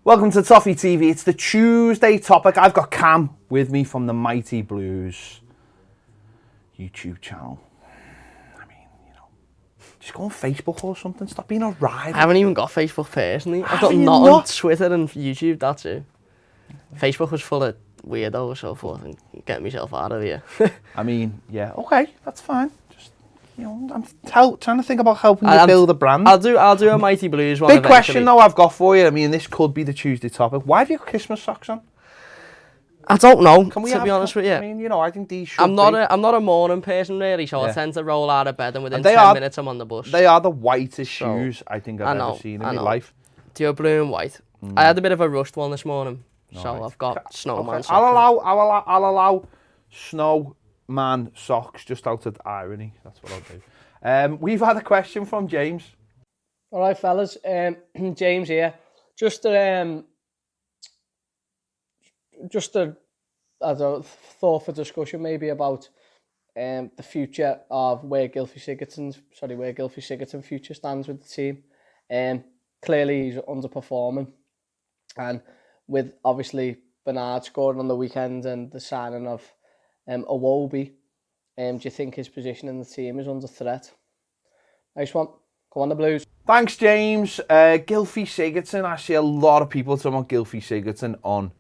Welcome to Toffee TV. It's the Tuesday topic. I've got Cam with me from the Mighty Blues YouTube channel. I mean, you know, just go on Facebook or something. Stop being a rival. I haven't even got Facebook personally. I've got nothing on Twitter and YouTube, that's it. Facebook was full of weirdos, so forth, and get myself out of here. I mean, yeah, okay, that's fine. Just, you know, I'm trying to think about helping you build a brand. I'll do a Mighty Blues one. Big question though I've got for you. I mean, this could be the Tuesday topic. Why have you got Christmas socks on? I don't know, to be honest with you. I mean, you know, I think these should I'm not a morning person really, so I tend to roll out of bed and within 10 minutes I'm on the bus. They are the whitest shoes I think I've ever seen in my life. Do you have blue and white? I had a bit of a rushed one this morning, so I've got snowman socks. I'll allow snowman socks just out of irony. That's what I'll do. We've had a question from James. All right, fellas. James here. Just a thought for discussion maybe about the future of where Gylfi Sigurdsson future stands with the team. Clearly he's underperforming, and with obviously Bernard scoring on the weekend and the signing of Iwobi, do you think his position in the team is under threat? Nice one. Come on the Blues. Thanks, James. Gylfi Sigurdsson. I see a lot of people talking about Gylfi Sigurdsson on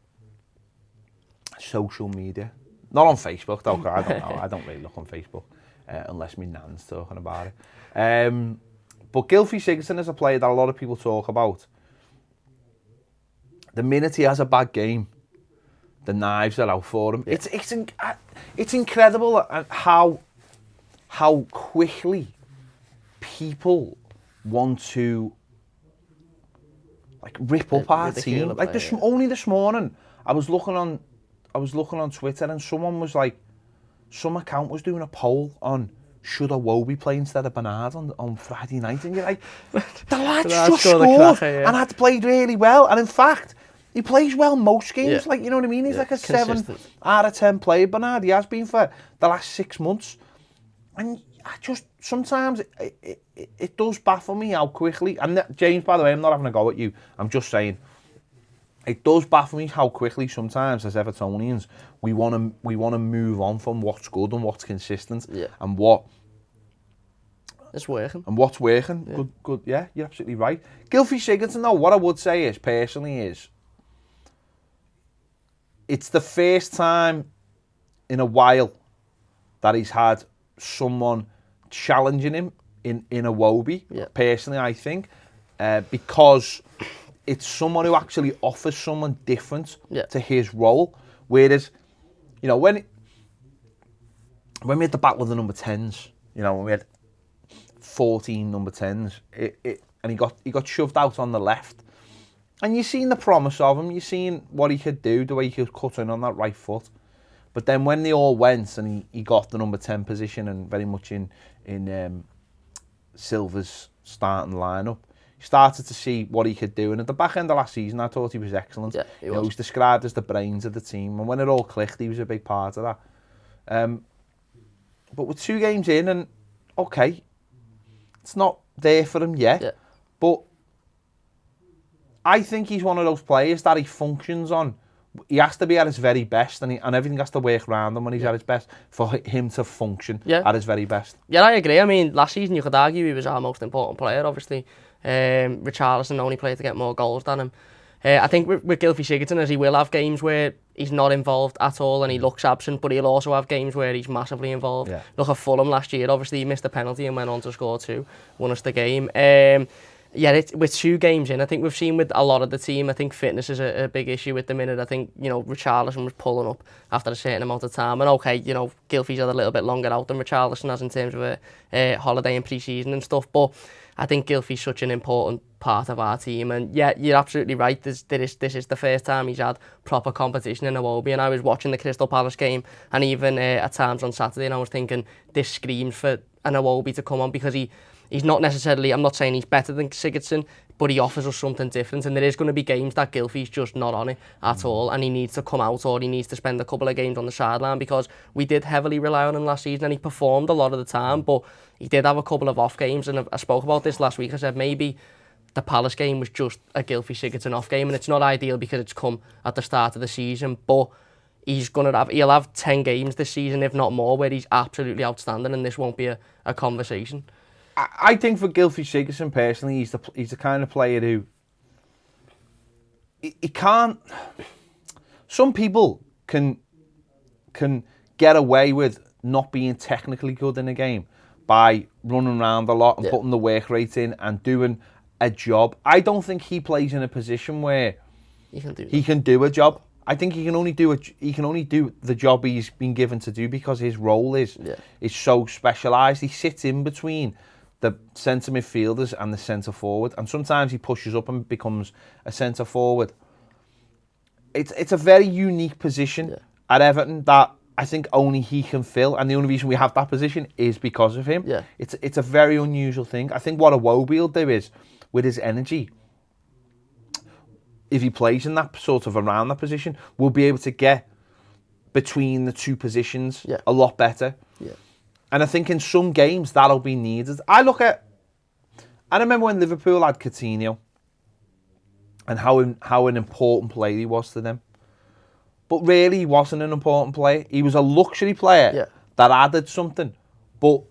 social media. Not on Facebook, though, I don't know. I don't really look on Facebook unless my nan's talking about it. But Gylfi Sigurdsson is a player that a lot of people talk about. The minute he has a bad game, the knives are out for him. Yeah. It's incredible how quickly people want to rip up our team. Only this morning, I was looking on Twitter and someone was like, some account was doing a poll on should Iwobi play instead of Bernard on Friday night, and you're like, the lad's just scored and had played really well, and in fact, he plays well most games. Yeah. You know what I mean? He's like a 7 out of 10 player, Bernard. He has been for the last 6 months, and sometimes it does baffle me how quickly. And James, by the way, I'm not having a go at you. I'm just saying. It does baffle me how quickly sometimes as Evertonians we want to move on from what's good and what's consistent and what it's working and what's working. Yeah. Good. Yeah, you're absolutely right. Gylfi Sigurdsson, though, what I would say is personally it's the first time in a while that he's had someone challenging him in Iwobi. Yeah. Personally, I think because it's someone who actually offers someone different to his role. Whereas, you know, when we had the battle of the number 10s, you know, when we had 14 number 10s, and he got shoved out on the left. And you've seen the promise of him, you've seen what he could do, the way he could cut in on that right foot. But then when they all went and he got the number 10 position and very much in Silva's starting lineup, he started to see what he could do, and at the back end of last season, I thought he was excellent. Yeah, he was described as the brains of the team, and when it all clicked, he was a big part of that. But with 2 games in, and okay, it's not there for him yet, but I think he's one of those players that he functions on. He has to be at his very best, and everything has to work around him when he's at his best for him to function at his very best. Yeah, I agree. I mean, last season you could argue he was our most important player, obviously. Richarlison only played to get more goals than him. I think with Gylfi Sigurdsson, as he will have games where he's not involved at all and he looks absent, but he'll also have games where he's massively involved. Yeah. Look at Fulham last year, obviously he missed a penalty and went on to score 2, won us the game. With 2 games in, I think we've seen with a lot of the team, I think fitness is a big issue at the minute. I think, you know, Richarlison was pulling up after a certain amount of time, and okay, you know, Gylfi's had a little bit longer out than Richarlison has in terms of a holiday and pre-season and stuff, but I think Gylfi's such an important part of our team, and yeah, you're absolutely right. This is the first time he's had proper competition in Iwobi, and I was watching the Crystal Palace game, and even at times on Saturday, and I was thinking this screams for an Iwobi to come on, because he's not necessarily, I'm not saying he's better than Sigurdsson, but he offers us something different, and there is going to be games that Gylfi's just not on it at all, and he needs to come out, or he needs to spend a couple of games on the sideline, because we did heavily rely on him last season, and he performed a lot of the time, but he did have a couple of off games, and I spoke about this last week. I said maybe the Palace game was just a Gylfi Sigurdsson off game, and it's not ideal because it's come at the start of the season, but he'll have 10 games this season, if not more, where he's absolutely outstanding, and this won't be a conversation. I think for Gylfi Sigurdsson personally, he's the kind of player who he can't. Some people can get away with not being technically good in a game by running around a lot and putting the work rate in and doing a job. I don't think he plays in a position where he can do a job. I think he can only do the job he's been given to do because his role is so specialised. He sits in between the centre midfielders and the centre forward, and sometimes he pushes up and becomes a centre forward. It's a very unique position at Everton that I think only he can fill, and the only reason we have that position is because of him. Yeah. It's a very unusual thing. I think what Iwobi will do is, with his energy, if he plays in that sort of around that position, we'll be able to get between the two positions a lot better. Yeah. And I think in some games that'll be needed. I remember when Liverpool had Coutinho and how an important player he was to them. But really, he wasn't an important player. He was a luxury player that added something. But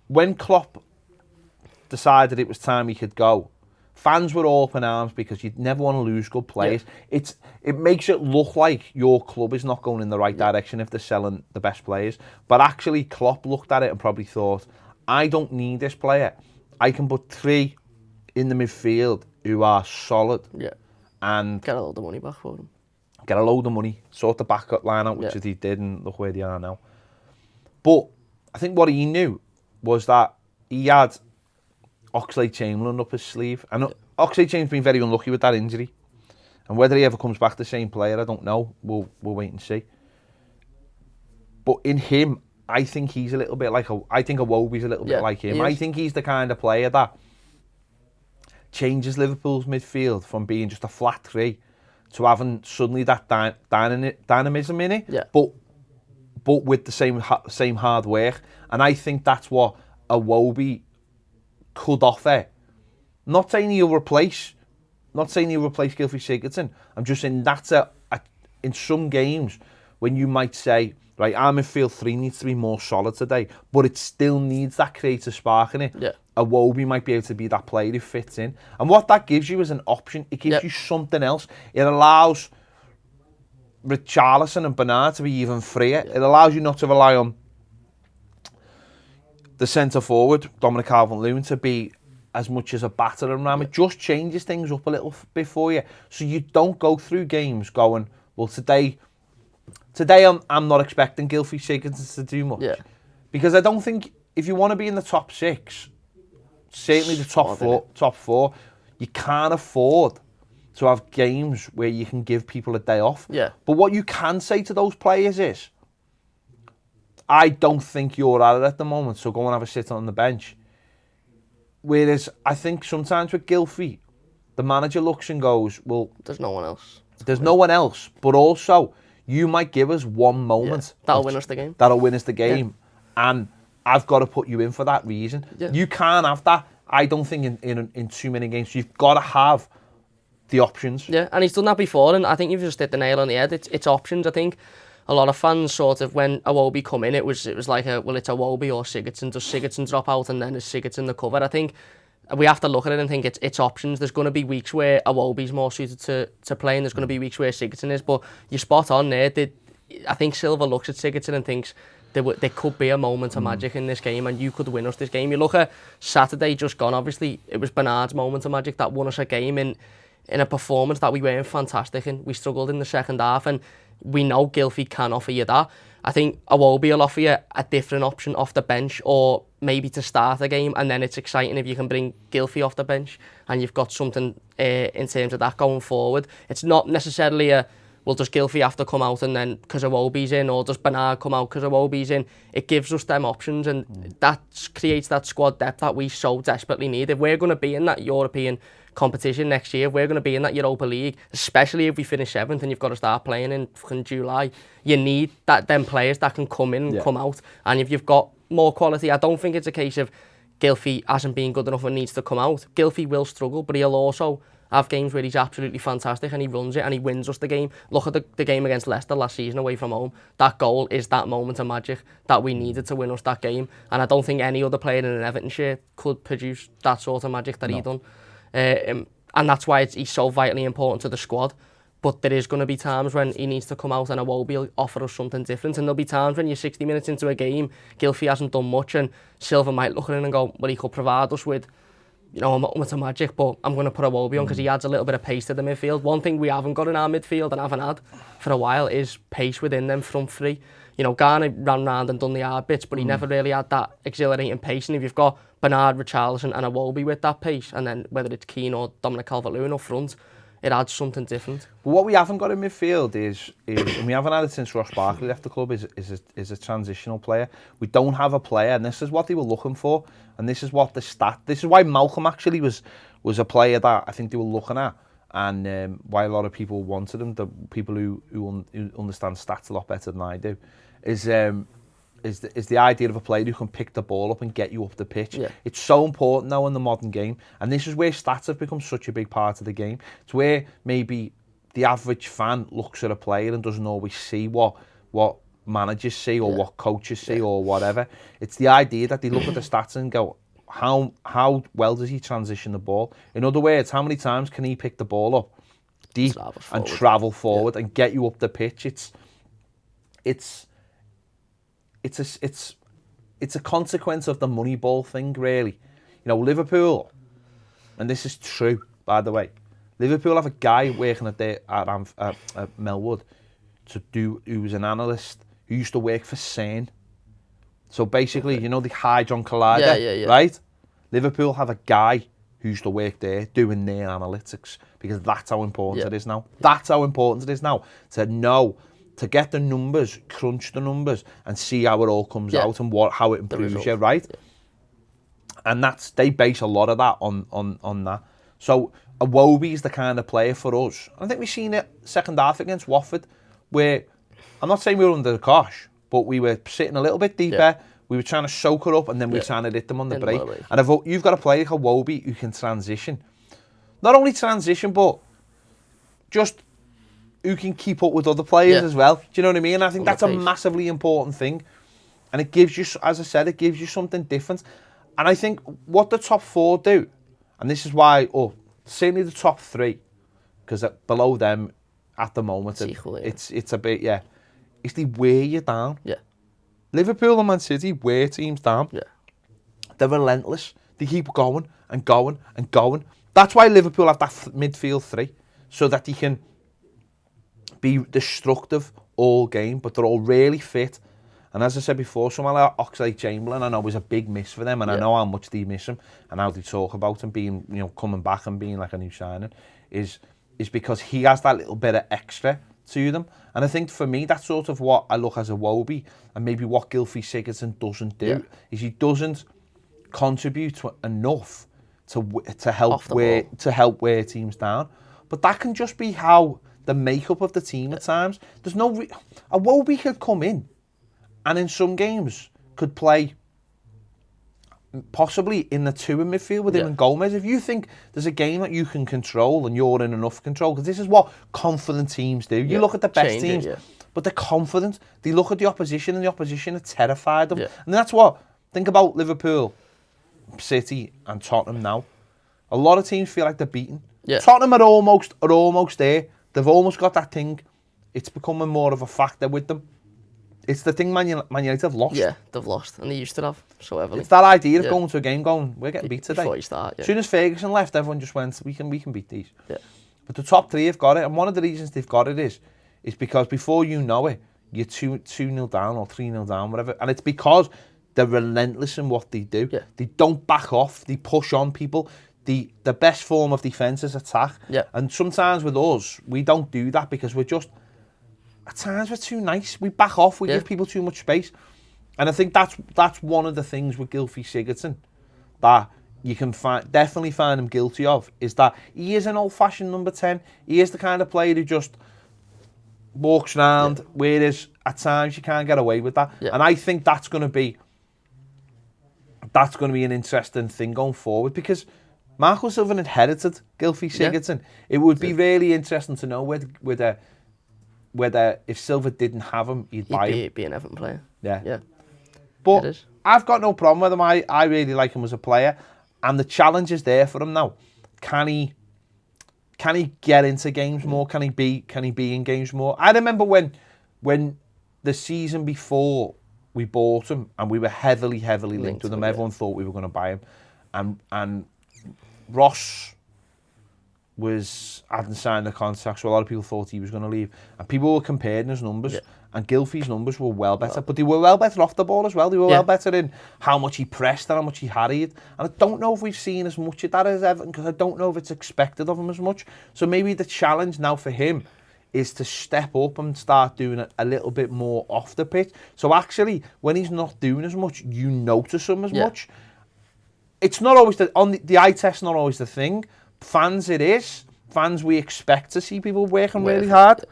when Klopp decided it was time he could go, fans were all up in arms because you'd never want to lose good players. Yeah. It makes it look like your club is not going in the right direction if they're selling the best players. But actually, Klopp looked at it and probably thought, I don't need this player. I can put 3 in the midfield who are solid. Yeah. And get a load of money back for them. Get a load of money, sort the backup line out, which he did, and look where they are now. But I think what he knew was that he had Oxlade-Chamberlain up his sleeve. And Oxlade-Chamberlain's been very unlucky with that injury. And whether he ever comes back the same player, I don't know. We'll wait and see. But in him, I think he's a little bit like I think Iwobi's a little bit like him. I think he's the kind of player that changes Liverpool's midfield from being just a flat 3 to having suddenly that dynamism in it, but with the same hard work. And I think that's what Iwobi could offer. Not saying he'll replace Gylfi Sigurdsson. I'm just saying that's in some games when you might say, right, our midfield 3 needs to be more solid today, but it still needs that creative spark in it. Yeah. Iwobi might be able to be that player who fits in. And what that gives you is an option. It gives you something else. It allows Richarlison and Bernard to be even freer. It allows you not to rely on the centre forward, Dominic Calvert-Lewin, to be as much as a battering ram. It just changes things up a little bit for you. So you don't go through games going, well, today I'm not expecting Gylfi Sigurdsson to do much. Yeah. Because I don't think, if you want to be in the top 6, certainly the top four, you can't afford to have games where you can give people a day off. Yeah. But what you can say to those players is, I don't think you're at it at the moment, so go and have a sit on the bench. Whereas I think sometimes with Gylfi, the manager looks and goes, well, there's no one else. There's no one else, but also you might give us one moment. That'll win us the game. That'll win us the game. Yeah. And I've got to put you in for that reason. Yeah. You can't have that, I don't think, in too many games. You've got to have the options. Yeah, and he's done that before, and I think you've just hit the nail on the head. It's options. I think a lot of fans sort of, when Iwobi come in, it was like it's Iwobi or Sigurdsson. Does Sigurdsson drop out and then is Sigurdsson the cover? I think we have to look at it and think it's options. There's going to be weeks where Iwobi's more suited to play, and there's going to be weeks where Sigurdsson is. But you're spot on there. I think Silva looks at Sigurdsson and thinks there could be a moment of magic in this game, and you could win us this game. You look at Saturday just gone. Obviously, it was Bernard's moment of magic that won us a game in a performance that we weren't fantastic in. We struggled in the second half, and we know Gylfi can offer you that. I think Iwobi will offer you a different option off the bench, or maybe to start a game, and then it's exciting if you can bring Gylfi off the bench and you've got something in terms of that going forward. It's not necessarily does Gylfi have to come out and then because Iwobi's in, or does Bernard come out because Iwobi's in? It gives us them options, and that creates that squad depth that we so desperately need. If we're going to be in that European competition next year, if we're going to be in that Europa League, especially if we finish 7th and you've got to start playing in fucking July, you need them players that can come in and come out. And if you've got more quality, I don't think it's a case of Gylfi hasn't been good enough and needs to come out. Gylfi will struggle, but he'll also have games where he's absolutely fantastic and he runs it and he wins us the game. Look at the game against Leicester last season away from home. That goal is that moment of magic that we needed to win us that game. And I don't think any other player in an Everton shirt could produce that sort of magic that he done. And that's why he's so vitally important to the squad. But there is going to be times when he needs to come out and Iwobi will offer us something different. And there'll be times when you're 60 minutes into a game, Gylfi hasn't done much and Silva might look at him and go, well, he could provide us with, you know, a moment of magic, but I'm going to put Iwobi on because he adds a little bit of pace to the midfield. One thing we haven't got in our midfield and haven't had for a while is pace within them front three. You know, Garner ran round and done the hard bits, but he never really had that exhilarating pace. And if you've got Bernard, Richarlison and Iwobi with that pace, and then whether it's Keane or Dominic Calvert-Lewin up front, it adds something different. But what we haven't got in midfield is and we haven't had it since Ross Barkley left the club, is a transitional player. We don't have a player, and this is what they were looking for, and this is what this is why Malcolm actually was a player that I think they were looking at, and why a lot of people wanted him. The people who understand stats a lot better than I do, is the idea of a player who can pick the ball up and get you up the pitch. Yeah. It's so important now in the modern game, and this is where stats have become such a big part of the game. It's where maybe the average fan looks at a player and doesn't always see what managers see or what coaches see or whatever. It's the idea that they look at the stats and go, how well does he transition the ball? In other words, how many times can he pick the ball up deep and travel forward and get you up the pitch? It's a consequence of the Moneyball thing, really. You know, Liverpool, and this is true, by the way, Liverpool have a guy working at Melwood who was an analyst who used to work for CERN. So basically, you know, the Hadron Collider, right? Liverpool have a guy who used to work there doing their analytics because that's how important it is now. That's how important it is now to get the numbers, crunch the numbers, and see how it all comes out and how it improves you, right? Yeah. And they base a lot of that on that. So Iwobi is the kind of player for us. I think we've seen it second half against Watford, where I'm not saying we were under the cosh, but we were sitting a little bit deeper. Yeah. We were trying to soak it up, and then we were trying to hit them on the break. And you've got a player like Iwobi who can transition. Not only transition, but just who can keep up with other players as well. Do you know what I mean? And I think that's a massively important thing. And it gives you, as I said, it gives you something different. And I think what the top four do, and this is why, certainly the top three, because below them at the moment, it's a bit, is they wear you down. Yeah. Liverpool and Man City wear teams down. Yeah. They're relentless. They keep going and going and going. That's why Liverpool have that midfield three, so that they can be destructive all game, but they're all really fit. And as I said before, someone like Oxlade-Chamberlain, I know was a big miss for them, and I know how much they miss him, and how they talk about him being, you know, coming back and being like a new signing, is because he has that little bit of extra to them. And I think for me, that's sort of what I look as Iwobi, and maybe what Gylfi Sigurdsson doesn't do, is he doesn't contribute enough to help wear teams down. But that can just be how the makeup of the team at times. There's no Iwobi could come in and in some games could play possibly in the two in midfield with him and Gomez. If you think there's a game that you can control and you're in enough control, because this is what confident teams do. You look at the best teams, but they're confident. They look at the opposition and the opposition are terrified of them. And that's what, think about Liverpool, City and Tottenham now. A lot of teams feel like they're beaten. Yeah. Tottenham are almost there. They've almost got that thing. It's becoming more of a factor with them. It's the thing Man United have lost. Yeah, they've lost, and they used to have so heavily. It's that idea of going to a game we're getting beat today. Before you start, As soon as Ferguson left, everyone just went, we can beat these. Yeah. But the top three have got it, and one of the reasons they've got it is because before you know it, you're 2-0 down or 3-0 down, whatever. And it's because they're relentless in what they do. Yeah. They don't back off. They push on people. The best form of defence is attack. Yeah. And sometimes with us, we don't do that because we're just... At times we're too nice. We back off. We give people too much space. And I think that's one of the things with Gylfi Sigurdsson that you can definitely find him guilty of, is that he is an old-fashioned number 10. He is the kind of player who just walks around, whereas at times you can't get away with that. Yeah. And I think that's going to be that's going to be an interesting thing going forward, because Marco Silva inherited Gylfi Sigurdsson. It would be really interesting to know whether if Silva didn't have him, he'd buy him. He'd be an Everton player. Yeah. But I've got no problem with him. I really like him as a player, and the challenge is there for him now. Can he get into games more? Can he be in games more? I remember when the season before we bought him and we were heavily linked with him. Everyone thought we were going to buy him, and Ross hadn't signed the contract, so a lot of people thought he was going to leave, and people were comparing his numbers, and Gylfi's numbers were well better, but they were well better off the ball as well. They were well better in how much he pressed and how much he harried, and I don't know if we've seen as much of that as Everton, because I don't know if it's expected of him as much. So maybe the challenge now for him is to step up and start doing it a little bit more off the pitch. So actually, when he's not doing as much, you notice him as much. It's not always the eye test, not always the thing. Fans, it is. Fans, we expect to see people working really hard.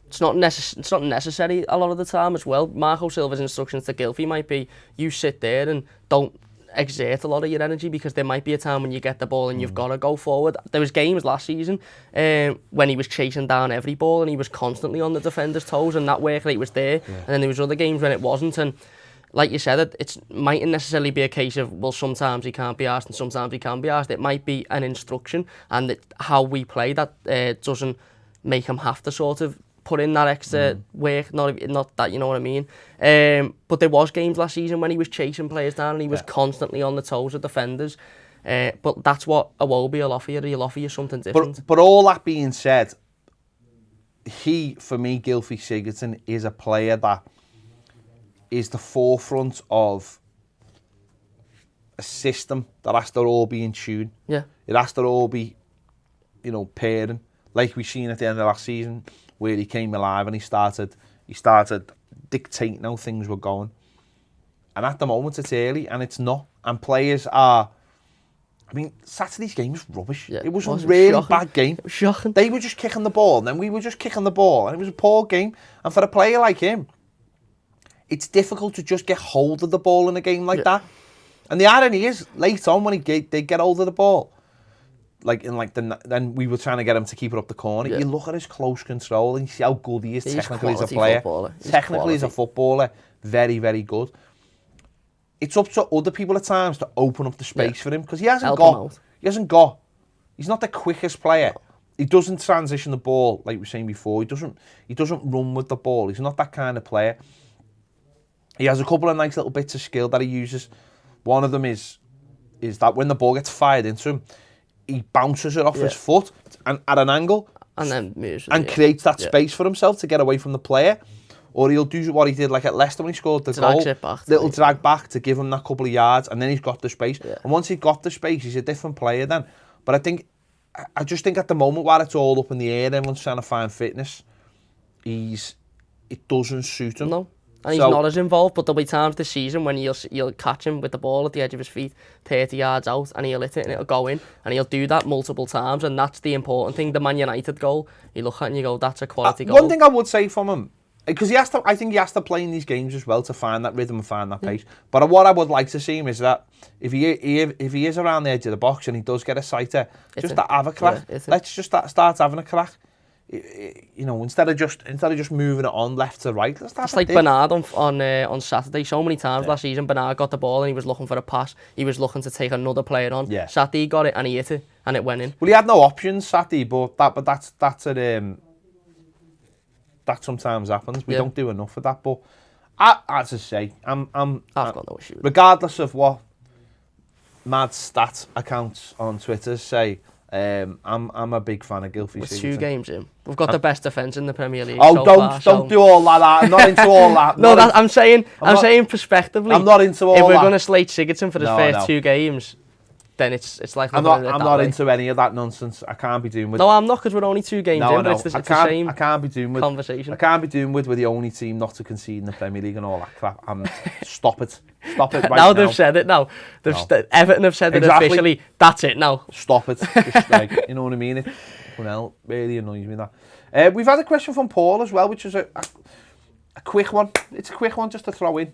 It's not necessary a lot of the time as well. Marco Silva's instructions to Gylfi might be, you sit there and don't exert a lot of your energy, because there might be a time when you get the ball and you've got to go forward. There was games last season when he was chasing down every ball and he was constantly on the defender's toes, and that work rate was there. And then there was other games when it wasn't, and like you said, it mightn't necessarily be a case of, well, sometimes he can't be asked and sometimes he can be asked. It might be an instruction, and how we play that doesn't make him have to sort of put in that extra work, not that, you know what I mean. But there was games last season when he was chasing players down and he was constantly on the toes of defenders. But that's what Iwobi will offer you. He'll offer you something different. But all that being said, for me, Gylfi Sigurdsson is a player that is the forefront of a system that has to all be in tune. Yeah. It has to all be, pairing. Like we've seen at the end of last season, where he came alive and he started dictating how things were going. And at the moment it's early and it's not. And players are... Saturday's game was rubbish. Yeah, it was a really bad game. It was shocking. They were just kicking the ball, and then we were just kicking the ball, and it was a poor game. And for a player like him, it's difficult to just get hold of the ball in a game like that. And the irony is, late on when they get hold of the ball, then we were trying to get him to keep it up the corner. You look at his close control and you see how good he is technically as a player. Technically as a footballer, very, very good. It's up to other people at times to open up the space for him, because he's not the quickest player. He doesn't transition the ball like we were saying before. He doesn't run with the ball. He's not that kind of player. He has a couple of nice little bits of skill that he uses. One of them is that when the ball gets fired into him, he bounces it off his foot and at an angle, and then moves and creates that space for himself to get away from the player. Or he'll do what he did like at Leicester when he scored the goal. Drag back to give him that couple of yards, and then he's got the space. And once he's got the space, he's a different player then. But I just think at the moment, while it's all up in the air, everyone's trying to find fitness, it doesn't suit him. No. And he's not as involved, but there'll be times this season when you'll catch him with the ball at the edge of his feet, 30 yards out, and he'll hit it and it'll go in. And he'll do that multiple times, and that's the important thing. The Man United goal, you look at it and you go, that's a quality goal. One thing I would say from him, because I think he has to play in these games as well to find that rhythm and find that pace. But what I would like to see him is that if he is around the edge of the box and he does get a sighter, just to have a crack. Let's just start having a crack. Instead of just moving it on left to right, let's start. It's like Bernard on Saturday. So many times last season, Bernard got the ball and he was looking for a pass. He was looking to take another player on. Yeah. Saturday got it and he hit it and it went in. Well, he had no options Saturday, but that sometimes happens. We don't do enough of that. But as I say, I've got no issue. Regardless of what mad stat accounts on Twitter say, I'm a big fan of Gylfi Sigurdsson. We're 2 games in. We've got the best defence in the Premier League. Oh, don't do all that. I'm not into all that. I'm saying prospectively. I'm not into all that. If we're going to slate Sigurdsson for his first 2 games, then it's like I'm not into any of that nonsense. I can't be doing with. No, I'm not, because we're only 2 games in. But it's the same. I can't be doing with conversation. I can't be doing with we're the only team not to concede in the Premier League and all that crap. Stop it right now. Now they've said it. Now Everton have said it officially. That's it now. Stop it. Just you know what I mean? It really annoys me that. We've had a question from Paul as well, which is a quick one. It's a quick one just to throw in.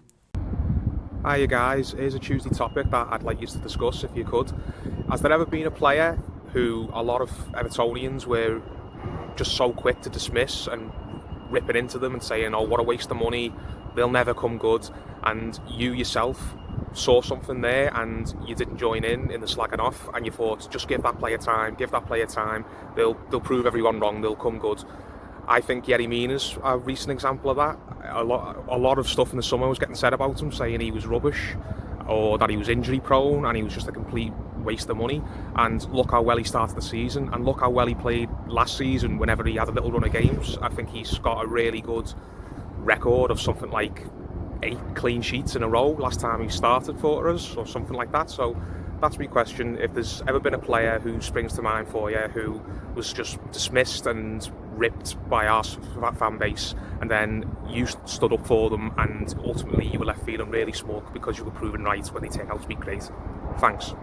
Hiya guys, here's a Tuesday topic that I'd like you to discuss if you could. Has there ever been a player who a lot of Evertonians were just so quick to dismiss and ripping into them and saying, oh, what a waste of money, they'll never come good, and you yourself saw something there and you didn't join in the slagging off, and you thought, just give that player time, they'll prove everyone wrong, they'll come good. I think Yerry Mina's a recent example of that. A lot of stuff in the summer was getting said about him, saying he was rubbish or that he was injury prone and he was just a complete waste of money. And look how well he started the season, and look how well he played last season whenever he had a little run of games. I think he's got a really good record of something like 8 clean sheets in a row last time he started for us, or something like that. So that's my question. If there's ever been a player who springs to mind for you who was just dismissed and ripped by our fan base, and then you stood up for them, and ultimately you were left feeling really smug because you were proven right when they turned out to be great. Thanks.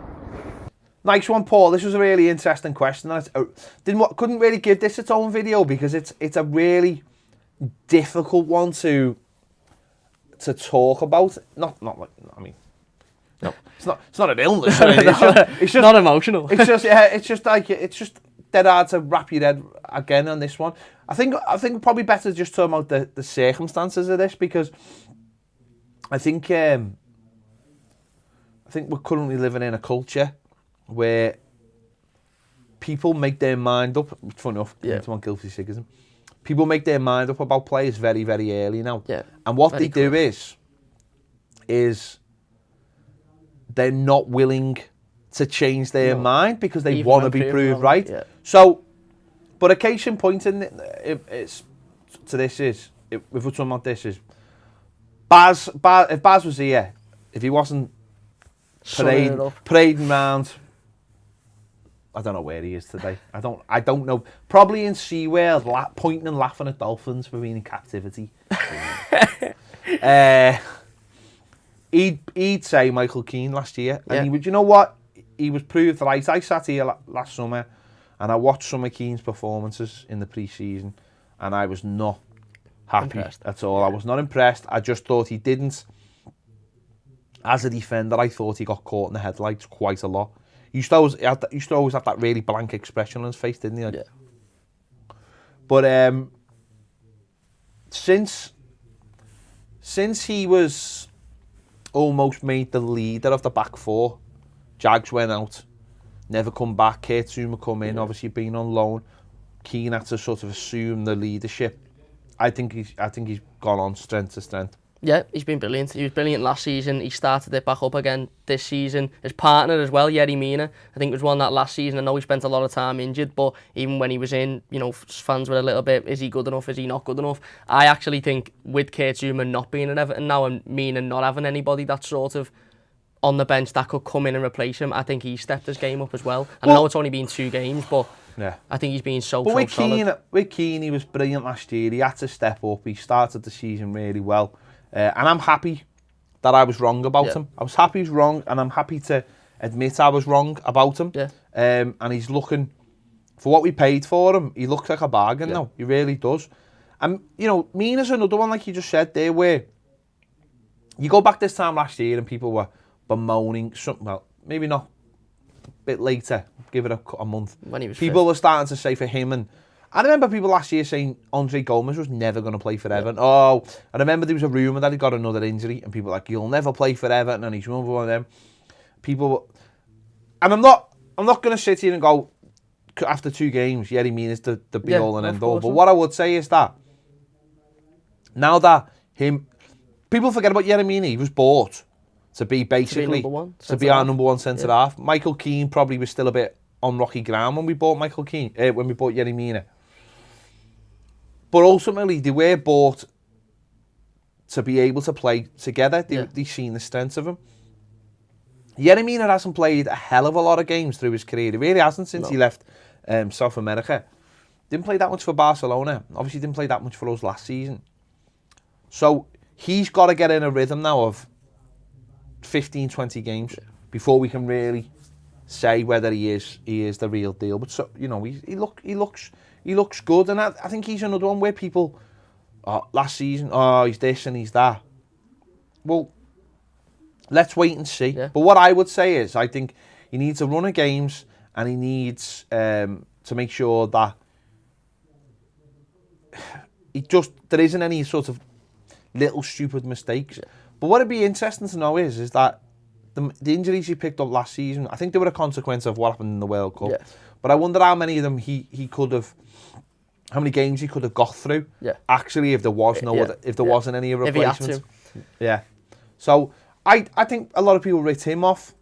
Nice one, Paul. This was a really interesting question. I couldn't really give this its own video because it's a really difficult one to talk about. Not like, I mean, no, it's not an illness. I mean, it's just not emotional. It's just dead hard to wrap your head again on this one. I think probably better just talk about the circumstances of this, because I think we're currently living in a culture where people make their mind up. Funny enough, on Guilty Sigism, people make their mind up about players very, very early now. Yeah, and what they do is they're not willing to change their mind because they want to be proved right. Yeah. So, but a case in point in if we're talking about this is Baz. If Baz was here, if he wasn't parading around, I don't know where he is today. I don't know. Probably in SeaWorld, pointing and laughing at dolphins for being in captivity. He'd say Michael Keane last year, and he would. You know what? He was proved right. I sat here last summer and I watched some of Keane's performances in the pre-season, and I was not happy at all. I was not impressed. I just thought he didn't. As a defender, I thought he got caught in the headlights quite a lot. He used to always have that really blank expression on his face, didn't he? Yeah. But since he was almost made the leader of the back four, Jags went out, never come back. Kurt Zouma come in, obviously being on loan. Keane had to sort of assume the leadership. I think he's gone on strength to strength. Yeah, he's been brilliant. He was brilliant last season. He started it back up again this season. His partner as well, Yerry Mina, I think was one that last season. I know he spent a lot of time injured, but even when he was in, fans were a little bit, is he good enough? Is he not good enough? I actually think with Kurt Zouma not being in Everton now and Mina not having anybody that's sort of on the bench that could come in and replace him, I think he stepped his game up as well. I know it's only been 2 games, but I think he's been solid. With Keane, he was brilliant last year. He had to step up. He started the season really well. And I'm happy that I was wrong about him. I was happy he was wrong, and I'm happy to admit I was wrong about him. Yeah. And he's looking, for what we paid for him, he looks like a bargain now. He really does. And, Mina's another one, like you just said there, where you go back this time last year and people were bemoaning, maybe not, a bit later, give it a month. When he was people were starting to say for him, and I remember people last year saying Andre Gomez was never going to play for Everton. Oh, I remember there was a rumour that he got another injury, and people were like, you'll never play for Everton, and he's one of them. People, and I'm not going to sit here and go, after 2 games, Yerry Mina's the be-all and end-all. But what I would say is that, now that people forget about Yerry Mina, he was bought to be basically, to be our number one centre-half. Michael Keane probably was still a bit on rocky ground when we bought when we bought Yerry Mina. But ultimately, they were bought to be able to play together. They've seen the strength of him. Yerry Mina hasn't played a hell of a lot of games through his career. He really hasn't since he left South America. Didn't play that much for Barcelona. Obviously didn't play that much for us last season. So he's got to get in a rhythm now of 15, 20 games before we can really say whether he is the real deal. But so, he looks good, and I think he's another one where people, last season, he's this and he's that. Well, let's wait and see. Yeah. But what I would say is, I think he needs a run of games, and he needs to make sure that there isn't any sort of little stupid mistakes. Yeah. But what would be interesting to know is that the injuries he picked up last season, I think they were a consequence of what happened in the World Cup. Yeah. But I wonder how many of them he could have, how many games he could have got through. Yeah. Actually, if there was wasn't any replacements. If he had to. Yeah. So I think a lot of people write him off.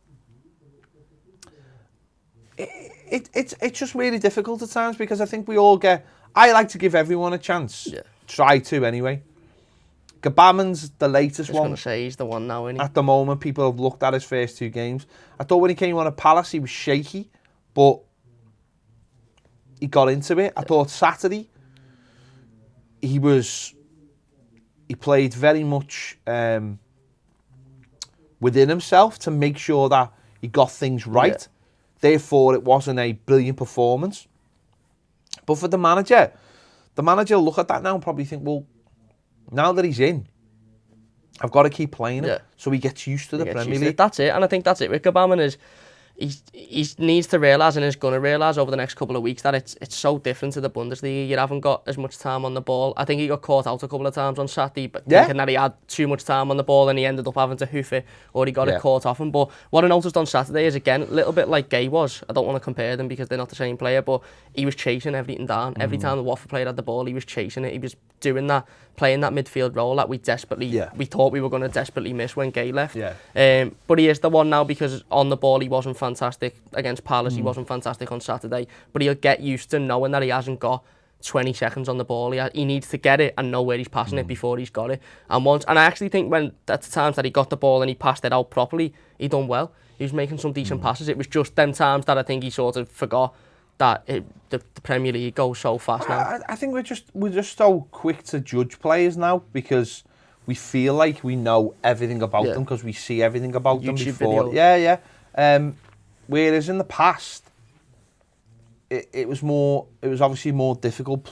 It's just really difficult at times because I think I like to give everyone a chance. Yeah. Try to anyway. Gabaman's the latest one. I was going to say, he's the one now, isn't he? At the moment, people have looked at his first 2 games. I thought when he came on at Palace, he was shaky, but he got into it. I thought Saturday, he played very much within himself to make sure that he got things right. Yeah. Therefore, it wasn't a brilliant performance. But for the manager will look at that now and probably think, well, now that he's in, I've got to keep playing him so he gets used to the Premier League. That's it, and I think that's it with Gabaman is he needs to realise and is going to realise over the next couple of weeks that it's so different to the Bundesliga. You haven't got as much time on the ball. I think he got caught out a couple of times on Saturday, but thinking that he had too much time on the ball and he ended up having to hoof it or he got it caught off him. But what I noticed on Saturday is, again, a little bit like Gay was. I don't want to compare them because they're not the same player, but he was chasing everything down. Every time the Watford player had the ball, he was chasing it. He was doing that, playing that midfield role that we thought we were going to desperately miss when Gay left. Yeah. But he is the one now because on the ball he wasn't fantastic against Palace. He wasn't fantastic on Saturday, but he'll get used to knowing that he hasn't got 20 seconds on the ball. He needs to get it and know where he's passing it before he's got it. And I actually think when at the times that he got the ball and he passed it out properly, he done well. He was making some decent passes. It was just them times that I think he sort of forgot that the Premier League goes so fast now. I think we're just so quick to judge players now because we feel like we know everything about them because we see everything about them before. Videos. Yeah. Whereas in the past, it was obviously more difficult.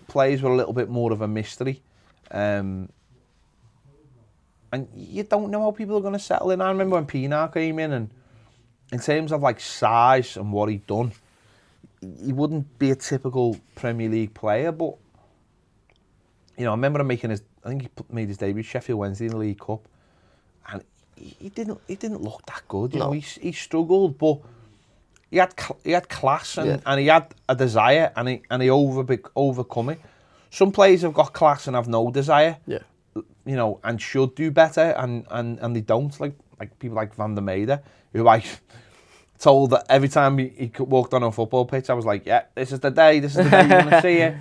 Players were a little bit more of a mystery, and you don't know how people are going to settle in. I remember when Pienaar came in terms of like size and what he'd done, he wouldn't be a typical Premier League player, but I remember him I think he made his debut Sheffield Wednesday in the League Cup, and he didn't look that good. You know, he struggled, but he had class and he had a desire and he overcome it. Some players have got class and have no desire. Yeah. And should do better and they don't. Like people like Van der Meijden, who I told that every time he walked on a football pitch, I was like, yeah, this is the day you're going to see it.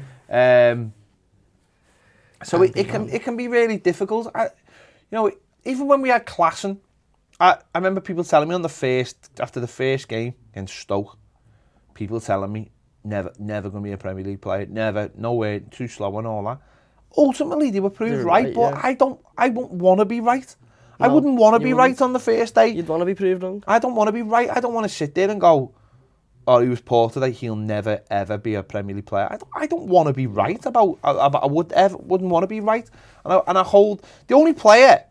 So it can be really difficult. Even when we had classing, I remember people telling me after the first game against Stoke, people telling me never going to be a Premier League player, never, no way, too slow and all that. Ultimately, they were proved right, but I wouldn't want to be right. No, I wouldn't want to be right on the first day. You'd want to be proved wrong. I don't want to be right. I don't want to sit there and go, oh, he was poor today, he'll never, ever be a Premier League player. I don't want to be right about I wouldn't want to be right. And I hold, the only player,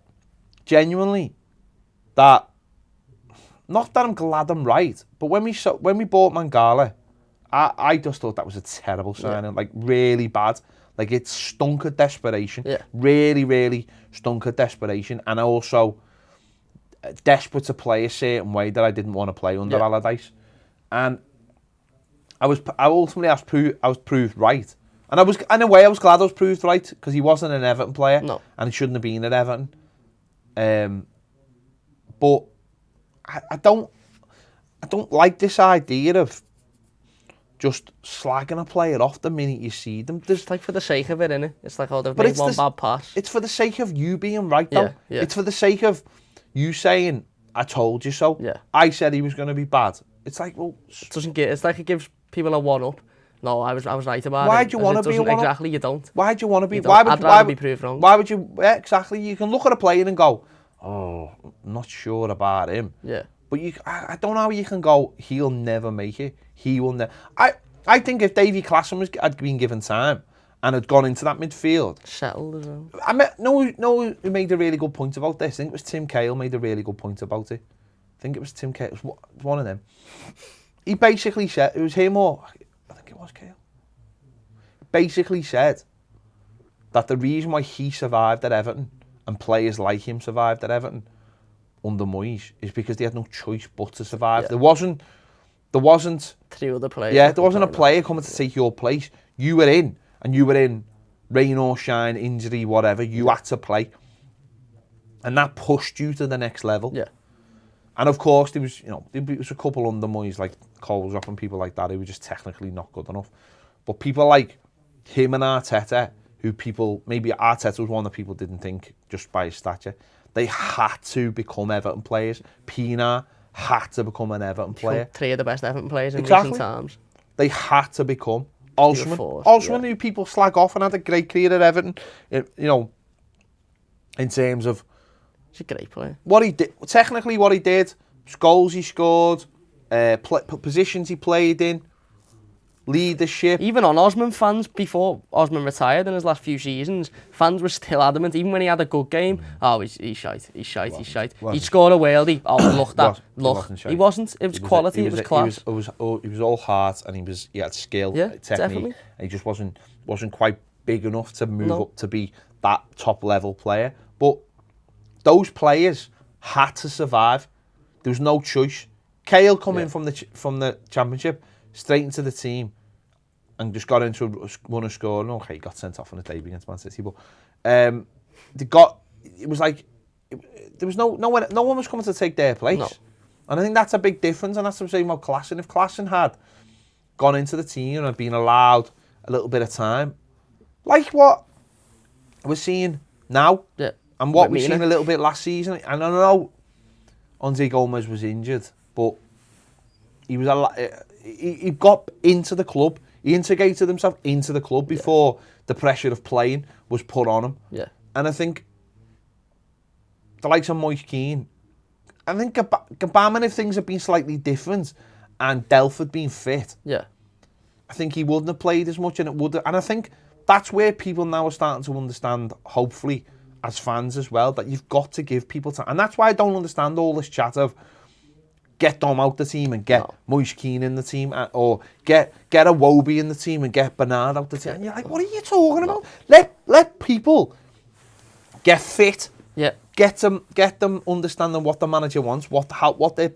genuinely, that, not that I'm glad I'm right, but when we bought Mangala, I just thought that was a terrible signing, like really bad. Like it stunk of desperation. Yeah. Really, really stunk of desperation. And I also desperate to play a certain way that I didn't want to play under Allardyce. And I was proved right. And in a way I was glad I was proved right because he wasn't an Everton player. No. And he shouldn't have been at Everton. But I don't like this idea of just slagging a player off the minute you see them. It's like for the sake of it, innit? It's like, oh, they've made one bad pass. It's for the sake of you being right, though. Yeah. It's for the sake of you saying, I told you so. Yeah. I said he was going to be bad. It's like, well... It's like it gives people a one-up. No, I was right about it. Why do you want to be a one-up? Exactly, you don't. Why do you want to be... I'd rather be proved wrong. Why would you... Yeah, exactly. You can look at a player and go, oh, I'm not sure about him. Yeah. But I don't know how you can go, he'll never make it. He will never... I think if Davy Classen had been given time and had gone into that midfield. Settled as well. No, who made a really good point about this? I think it was Tim Cahill made a really good point about it. I think it was Tim Cahill. It was one of them. He basically said, it was him or, I think it was Cahill. Basically said that the reason why he survived at Everton and players like him survived at Everton under Moyes is because they had no choice but to survive. Yeah. There wasn't 3 other players. Yeah, there wasn't a player coming to take your place. You were in, and you were in rain or shine, injury, whatever. You had to play, and that pushed you to the next level. Yeah. And of course, there was a couple under Moyes like Colesrop and people like that who were just technically not good enough. But people like him and Arteta, maybe Arteta was one that people didn't think just by his stature. They had to become Everton players. Pienaar had to become an Everton player. 3 of the best Everton players in recent times. They had to become. Osman, who people slag off and had a great career at Everton, in terms of... He's a great player. What he did, technically what he did, goals he scored, positions he played in, leadership. Even on Osman, fans, before Osman retired in his last few seasons, fans were still adamant, even when he had a good game, he's shite. He'd score a worldie, He wasn't. It was quality, it was class. He was all heart, and he had skill, technique, definitely. and he just wasn't quite big enough to move up to be that top level player. But those players had to survive. There was no choice. Cahill come in from the Championship straight into the team and just got into a run of scoring. Okay, he got sent off on a debut against Man City, but there was no one was coming to take their place. No. And I think that's a big difference, and that's what I'm saying about Klassen. If Klassen had gone into the team and had been allowed a little bit of time, like what we're seeing now, and what we've seen a little bit last season, and I don't know, Andre Gomez was injured, but he got into the club. He integrated himself into the club before the pressure of playing was put on him. Yeah. And I think the likes of Moise Keane, I think Gbamin, if things had been slightly different and Delph had been fit, I think he wouldn't have played as much, and it would. And I think that's where people now are starting to understand, hopefully, as fans as well, that you've got to give people time. And that's why I don't understand all this chat of get Dom out the team and get Moise Keane in the team, or get a Wobie in the team and get Bernard out the team. And you're like, what are you talking about? Let people get fit. Yeah. Get them understanding what the manager wants, what their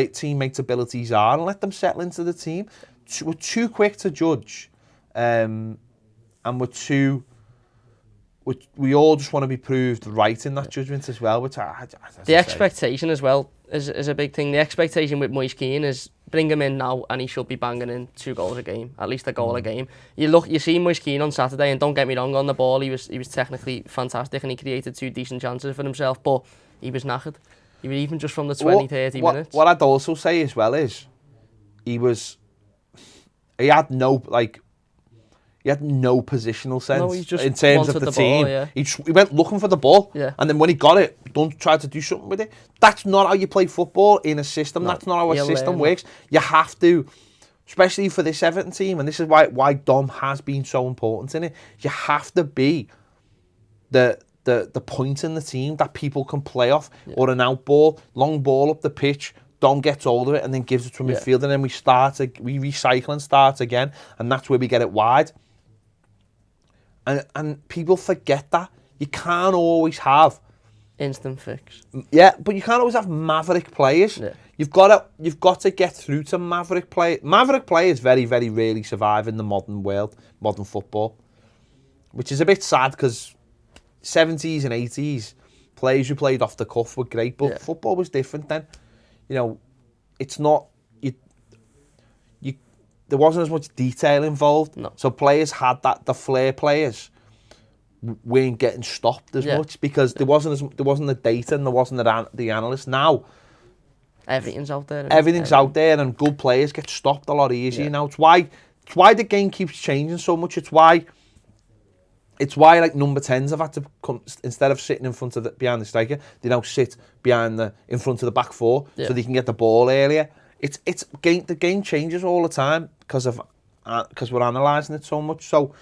teammates' abilities are, and let them settle into the team. We're too quick to judge, and we all just want to be proved right in that judgment as well. Which the expectation as well is a big thing. The expectation with Moise Keane is bring him in now and he should be banging in 2 goals a game, at least a goal a game. You see Moise Keane on Saturday, and don't get me wrong, on the ball he was technically fantastic and he created 2 decent chances for himself, but he was knackered. Even just from the 20-30 minutes. What I'd also say as well is he had no positional sense in terms of the team. Ball, he went looking for the ball, and then when he got it, try to do something with it. That's not how you play football in a system. That's not how a system works. You have to, especially for this Everton team, and this is why Dom has been so important in it. You have to be the point in the team that people can play off, or an out ball, long ball up the pitch. Dom gets hold of it and then gives it to midfield, and then we recycle and start again, and that's where we get it wide. And people forget that you can't always have instant fix. Yeah, but you can't always have maverick players. Yeah. You've got to get through to maverick players. Maverick players very, very rarely survive in the modern world, modern football, which is a bit sad because 70s and 80s players who played off the cuff were great, but football was different then. You know, it's not there wasn't as much detail involved. No. So players had that. The flair players weren't getting stopped as much because there wasn't the data and there wasn't the analysts. Now everything's out there. Everything's out there, and good players get stopped a lot easier now. It's why the game keeps changing so much. It's why like number 10s have had to come, instead of sitting in front of behind the striker, they now sit in front of the back 4 so they can get the ball earlier. The game changes all the time because we're analysing it so much. So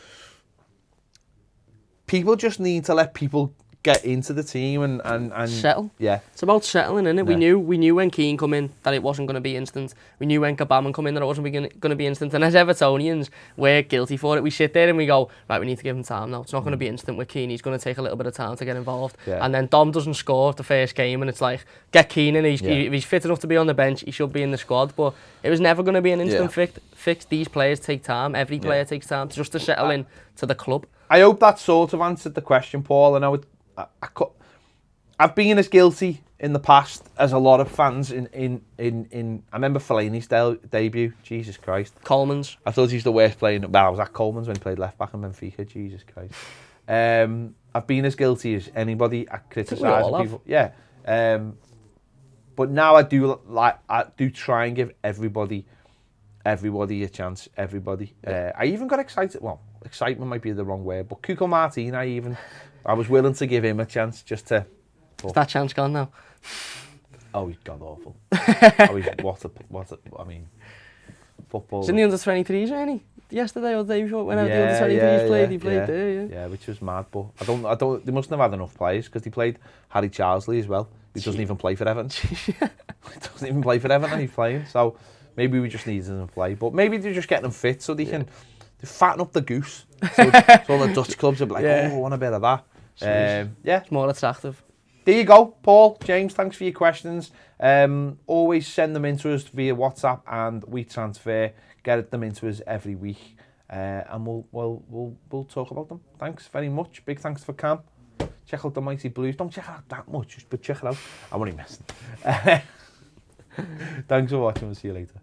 people just need to let people get into the team and settle. Yeah. It's about settling, isn't it? Yeah. We knew when Keane come in that it wasn't going to be instant. We knew when Kabam come in that it wasn't going to be instant. And as Evertonians, we're guilty for it. We sit there and we go, right, we need to give him time now. It's not going to be instant with Keane. He's going to take a little bit of time to get involved. Yeah. And then Dom doesn't score the first game, and it's like, get Keane in. If he's fit enough to be on the bench, he should be in the squad. But it was never going to be an instant fix. These players take time. Every player takes time just to settle in to the club. I hope that sort of answered the question, Paul. I know I've been as guilty in the past as a lot of fans in I remember Fellaini's debut. Jesus Christ. Coleman's. I thought he was the worst player. Well, I was at Coleman's when he played left back in Benfica. Jesus Christ. I've been as guilty as anybody at criticising people. Yeah. But now I do try and give everybody a chance. Everybody. I even got excited. Well, excitement might be the wrong word, but Cuco Martin, I was willing to give him a chance just to. Is that chance gone now? Oh, he's god awful. I mean, football. He's in the under-23s, ain't he? Yesterday or the day before, whenever the under-23s played, he played there. Yeah, which was mad, but I don't. They mustn't have had enough players because they played Harry Charlesley as well, who doesn't even play for Everton. He doesn't even play for Everton, and he's playing. So maybe we just needed him to play, but maybe they're just getting them fit so they can fatten up the goose. So all the Dutch clubs are like, oh, I want a bit of that. It's more attractive. There you go, Paul, James, thanks for your questions. Always send them into us via WhatsApp and we transfer. Get them into us every week, and we'll talk about them. Thanks very much. Big thanks for Cam. Check out the Mighty Blues. Don't check it out that much, but check it out. I'm only messing. Thanks for watching. We'll see you later.